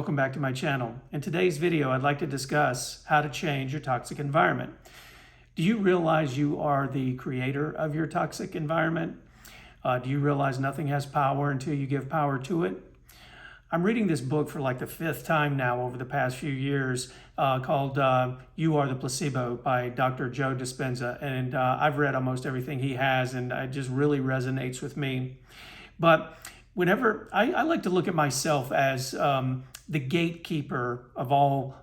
Welcome back to my channel. In today's video, I'd like to discuss how to change your toxic environment. Do you realize you are the creator of your toxic environment? Do you realize nothing has power until you give power to it? I'm reading this book for like the fifth time now over the past few years called You Are the Placebo by Dr. Joe Dispenza. And I've read almost everything he has, and it just really resonates with me. But whenever I like to look at myself as the gatekeeper of all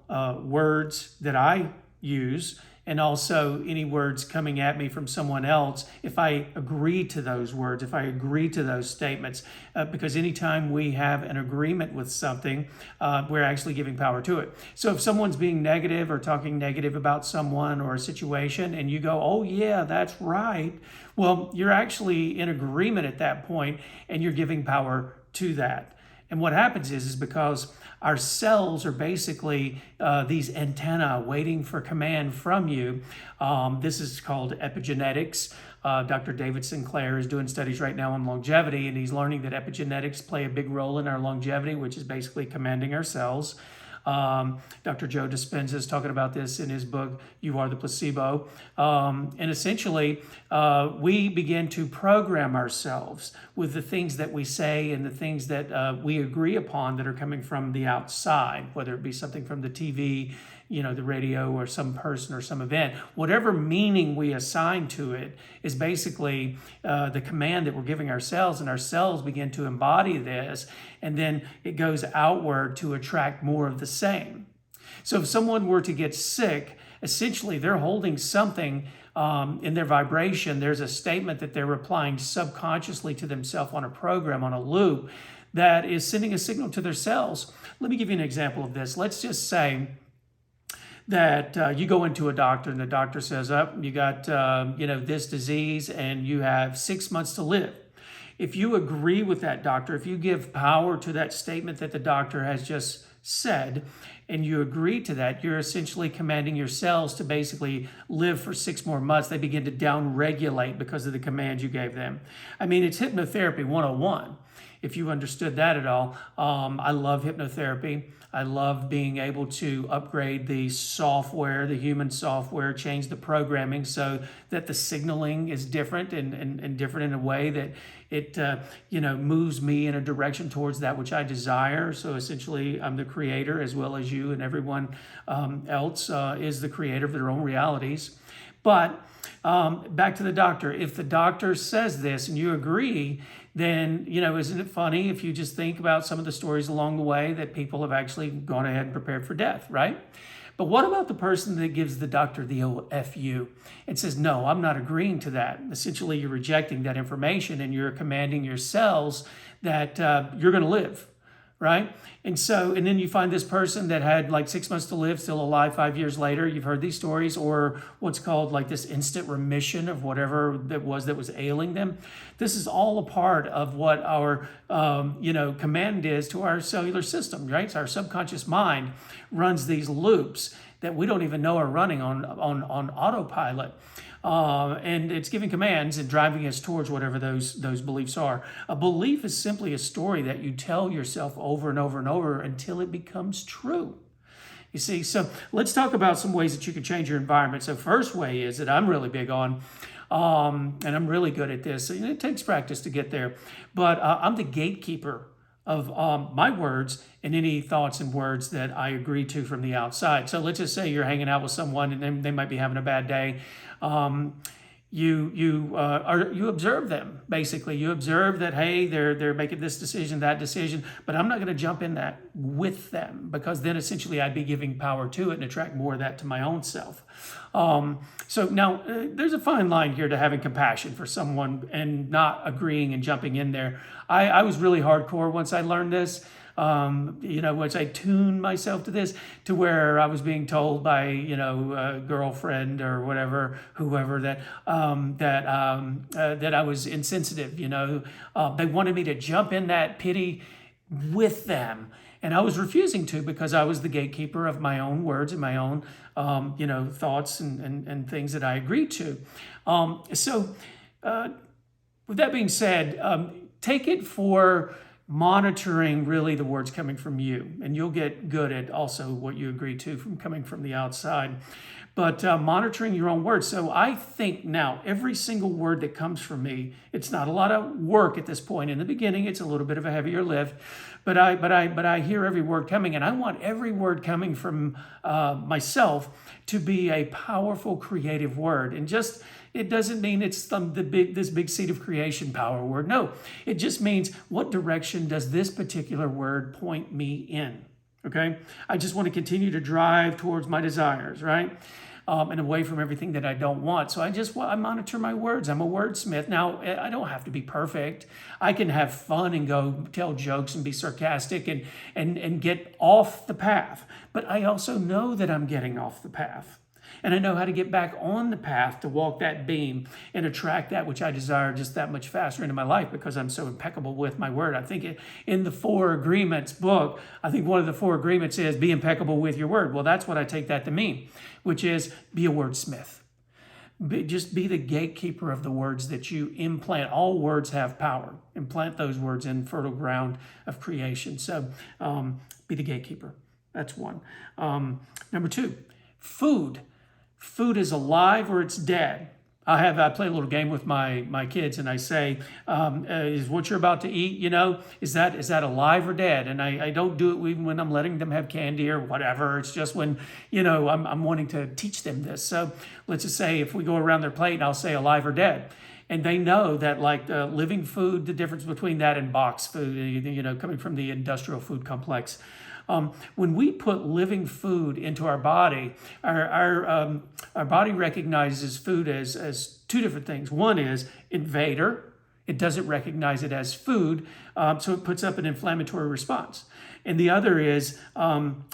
words that I use, and also any words coming at me from someone else, if I agree to those words, if I agree to those statements, because anytime we have an agreement with something, we're actually giving power to it. So if someone's being negative or talking negative about someone or a situation, and you go, oh yeah, that's right, well, you're actually in agreement at that point, and you're giving power to that. And what happens is because our cells are basically these antennae waiting for command from you. This is called epigenetics. Dr. David Sinclair is doing studies right now on longevity, and he's learning that epigenetics play a big role in our longevity, which is basically commanding our cells. Dr. Joe Dispenza is talking about this in his book, You Are the Placebo. And essentially, we begin to program ourselves with the things that we say and the things that we agree upon that are coming from the outside, whether it be something from the TV, the radio, or some person or some event. Whatever meaning we assign to it is basically the command that we're giving ourselves, and our cells begin to embody this, and then it goes outward to attract more of the same. So if someone were to get sick, essentially they're holding something in their vibration. There's a statement that they're applying subconsciously to themselves on a program, on a loop, that is sending a signal to their cells. Let me give you an example of this. Let's just say that you go into a doctor and the doctor says, you got this disease and you have 6 months to live. If you agree with that doctor, if you give power to that statement that the doctor has just said, and you agree to that, you're essentially commanding your cells to basically live for 6 more months. They begin to down-regulate because of the command you gave them. I mean, it's hypnotherapy 101. If you understood that at all. I love hypnotherapy. I love being able to upgrade the software, the human software, change the programming so that the signaling is different and different in a way that it moves me in a direction towards that which I desire. So essentially, I'm the creator, as well as you and everyone else is the creator of their own realities. But back to the doctor. If the doctor says this and you agree, then, isn't it funny if you just think about some of the stories along the way that people have actually gone ahead and prepared for death, right? But what about the person that gives the doctor the OFU and says, no, I'm not agreeing to that? Essentially, you're rejecting that information and you're commanding your cells that you're going to live. Right? And then you find this person that had like 6 months to live, still alive 5 years later. You've heard these stories, or what's called like this instant remission of whatever that was ailing them. This is all a part of what our, command is to our cellular system, right? So our subconscious mind runs these loops that we don't even know are running on autopilot. And it's giving commands and driving us towards whatever those beliefs are. A belief is simply a story that you tell yourself over and over and over until it becomes true. You see, so let's talk about some ways that you can change your environment. So first way is that I'm really big on, and I'm really good at this. It takes practice to get there, but I'm the gatekeeper of my words and any thoughts and words that I agree to from the outside. So let's just say you're hanging out with someone and they might be having a bad day. You observe them, basically. You observe that, hey, they're making this decision, that decision, but I'm not going to jump in that with them, because then essentially I'd be giving power to it and attract more of that to my own self. So now there's a fine line here to having compassion for someone and not agreeing and jumping in there. I was really hardcore once I learned this. Once I tuned myself to this, to where I was being told by, a girlfriend or whatever, whoever, that I was insensitive. They wanted me to jump in that pity with them. And I was refusing to, because I was the gatekeeper of my own words and my own, thoughts and things that I agreed to. With that being said, take it for monitoring really the words coming from you, and you'll get good at also what you agree to from coming from the outside. But monitoring your own words. So I think now every single word that comes from me, it's not a lot of work at this point. In the beginning, it's a little bit of a heavier lift, but I hear every word coming, and I want every word coming from myself to be a powerful, creative word. And just it doesn't mean it's this big seed of creation power word. No, it just means what direction does this particular word point me in? Okay, I just want to continue to drive towards my desires, right? And away from everything that I don't want. So I monitor my words. I'm a wordsmith. Now, I don't have to be perfect. I can have fun and go tell jokes and be sarcastic and get off the path. But I also know that I'm getting off the path. And I know how to get back on the path to walk that beam and attract that which I desire just that much faster into my life because I'm so impeccable with my word. I think in the 4 Agreements book, I think one of the 4 agreements is be impeccable with your word. Well, that's what I take that to mean, which is be a wordsmith. Just be the gatekeeper of the words that you implant. All words have power. Implant those words in fertile ground of creation. So be the gatekeeper. That's one. Number 2, food. Food is alive or it's dead. I play a little game with my kids, and I say, is what you're about to eat, is that alive or dead? And I don't do it even when I'm letting them have candy or whatever. It's just when, I'm wanting to teach them this. So let's just say if we go around their plate and I'll say alive or dead. And they know that like living food, the difference between that and box food, coming from the industrial food complex. When we put living food into our body, our body recognizes food as 2 different things. One is invader. It doesn't recognize it as food, so it puts up an inflammatory response. And the other is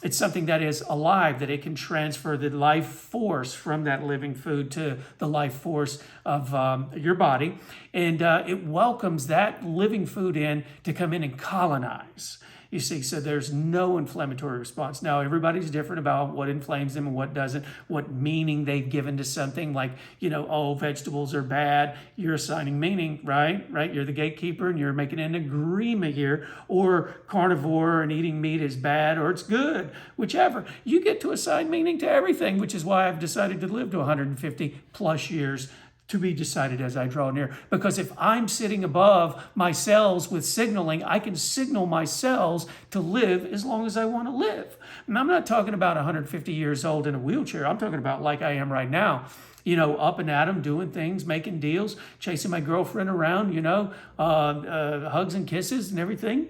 it's something that is alive, that it can transfer the life force from that living food to the life force of your body. And it welcomes that living food in to come in and colonize. You see, so there's no inflammatory response. Now, everybody's different about what inflames them and what doesn't, what meaning they've given to something like, vegetables are bad. You're assigning meaning, right? You're the gatekeeper and you're making an agreement here. Or carnivore and eating meat is bad or it's good, whichever. You get to assign meaning to everything, which is why I've decided to live to 150 plus years. To be decided as I draw near. Because if I'm sitting above my cells with signaling, I can signal my cells to live as long as I want to live. And I'm not talking about 150 years old in a wheelchair. I'm talking about like I am right now. Up and at 'em, doing things, making deals, chasing my girlfriend around, hugs and kisses and everything.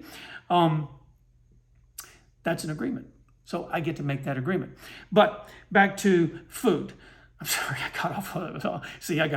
That's an agreement. So I get to make that agreement. But back to food. I'm sorry, I got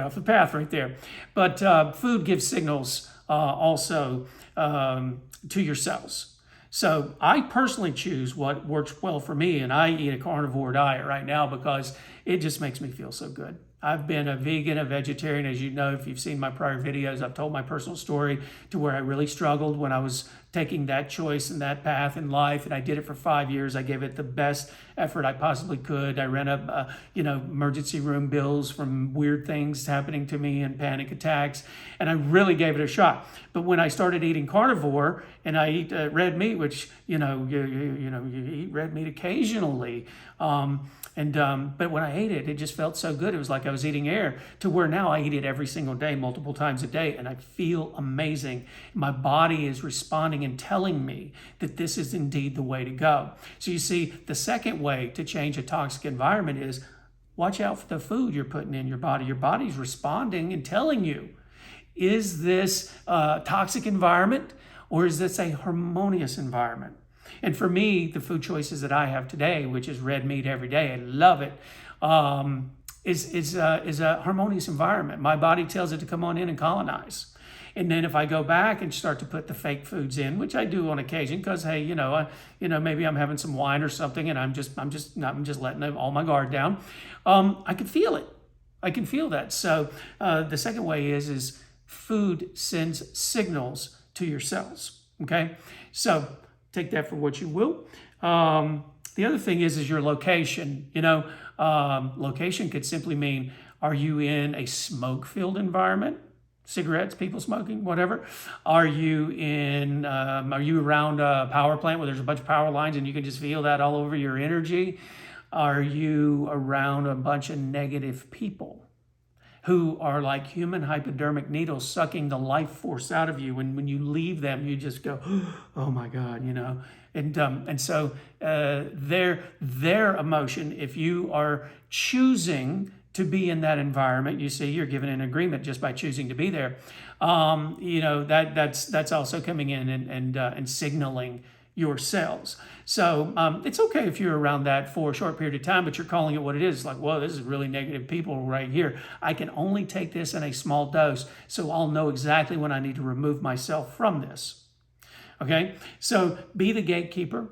off the path right there. But food gives signals also to your cells. So I personally choose what works well for me, and I eat a carnivore diet right now because it just makes me feel so good. I've been a vegan, a vegetarian, as you know, if you've seen my prior videos, I've told my personal story to where I really struggled when I was taking that choice and that path in life, and I did it for 5 years. I gave it the best effort I possibly could. I ran up, emergency room bills from weird things happening to me and panic attacks, and I really gave it a shot. But when I started eating carnivore and I eat red meat, which you eat red meat occasionally. But when I ate it, it just felt so good. It was like I was eating air, to where now I eat it every single day, multiple times a day, and I feel amazing. My body is responding and telling me that this is indeed the way to go. So you see, the second way to change a toxic environment is watch out for the food you're putting in your body. Your body's responding and telling you, is this a toxic environment or is this a harmonious environment? And for me, the food choices that I have today, which is red meat every day, I love it, is a harmonious environment. My body tells it to come on in and colonize. And then if I go back and start to put the fake foods in, which I do on occasion, because hey, maybe I'm having some wine or something, and I'm just letting all my guard down. I can feel it. I can feel that. So the second way is food sends signals to your cells. Okay, so take that for what you will. The other thing is your location. Location could simply mean, are you in a smoke-filled environment? cigarettes, people smoking, whatever? Are you are you around a power plant where there's a bunch of power lines and you can just feel that all over your energy? Are you around a bunch of negative people who are like human hypodermic needles sucking the life force out of you? And when you leave them, you just go, oh my God, you know? And so their emotion, if you are choosing to be in that environment, you see, you're given an agreement just by choosing to be there. You know, that's also coming in and signaling yourselves. So it's okay if you're around that for a short period of time, but you're calling it what it is. It's like, whoa, this is really negative people right here. I can only take this in a small dose, so I'll know exactly when I need to remove myself from this. Okay, so be the gatekeeper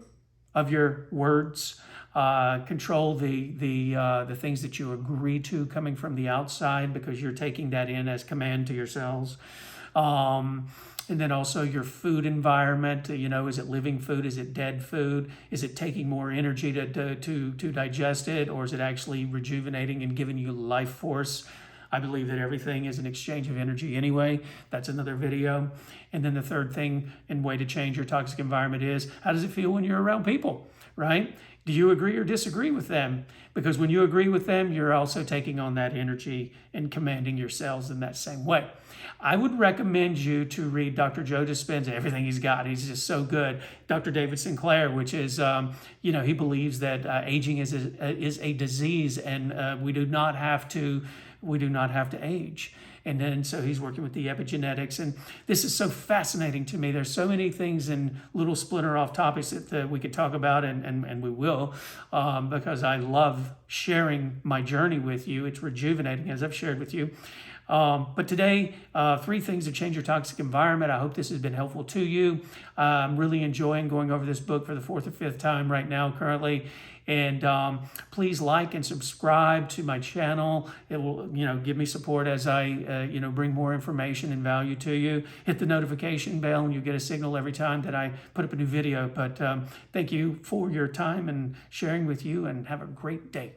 of your words. Control the things that you agree to coming from the outside, because you're taking that in as command to yourselves. And then also your food environment. You know, is it living food? Is it dead food? Is it taking more energy to digest it, or is it actually rejuvenating and giving you life force? I believe that everything is an exchange of energy anyway. That's another video. And then the third thing and way to change your toxic environment is, how does it feel when you're around people, right? Do you agree or disagree with them? Because when you agree with them, you're also taking on that energy and commanding yourselves in that same way. I would recommend you to read Dr. Joe Dispenza, everything he's got. He's just so good. Dr. David Sinclair, which is, you know, he believes that aging is a disease, and we do not have to age. And then so he's working with the epigenetics, and this is so fascinating to me. There's so many things and little splinter off topics that we could talk about, and we will, because I love sharing my journey with you. It's rejuvenating, as I've shared with you. But today, 3 things to change your toxic environment. I hope this has been helpful to you. I'm really enjoying going over this book for the 4th or 5th time right now currently. And please like and subscribe to my channel. It will, you know, give me support as I, you know, bring more information and value to you. Hit the notification bell and you get a signal every time that I put up a new video. But thank you for your time and sharing with you, and have a great day.